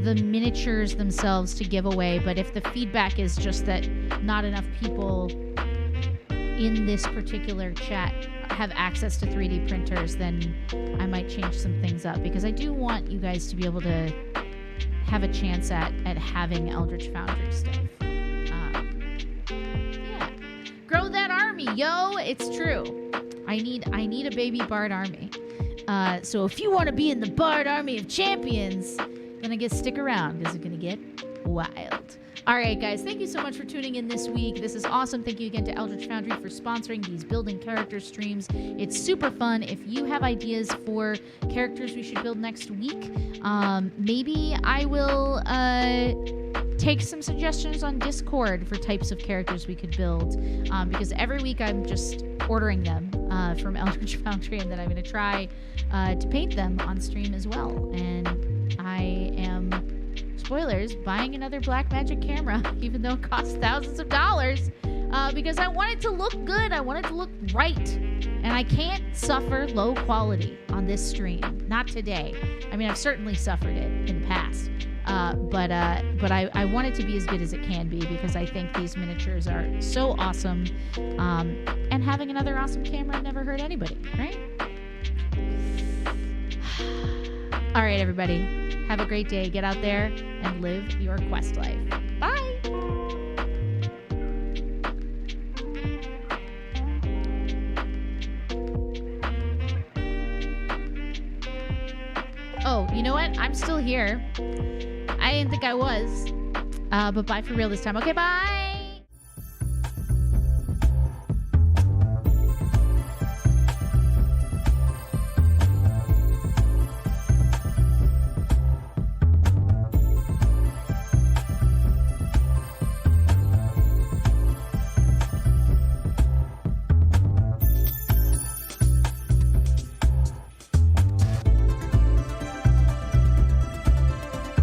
the miniatures themselves to give away, but if the feedback is just that not enough people in this particular chat have access to 3D printers, then I might change some things up, because I do want you guys to be able to have a chance at having Eldritch Foundry stuff. Yeah. Grow that army, yo! It's true. I need a baby bard army. So if you want to be in the Bard Army of Champions, stick around, because it's gonna get wild. All right, guys, thank you so much for tuning in this week. This is awesome. Thank you again to Eldritch Foundry for sponsoring these building character streams. It's super fun. If you have ideas for characters we should build next week, maybe I will take some suggestions on Discord for types of characters we could build, because every week I'm just ordering them from Eldritch Foundry, and then I'm going to try to paint them on stream as well. And I am, spoilers, buying another black magic camera, even though it costs thousands of dollars, because I want it to look good. I want it to look right. And I can't suffer low quality on this stream. Not today. I mean, I've certainly suffered it in the past. But I want it to be as good as it can be, because I think these miniatures are so awesome. And having another awesome camera never hurt anybody, right? All right, everybody. Have a great day. Get out there and live your quest life. Bye. Oh, you know what? I'm still here. I didn't think I was. But bye for real this time. Okay, bye.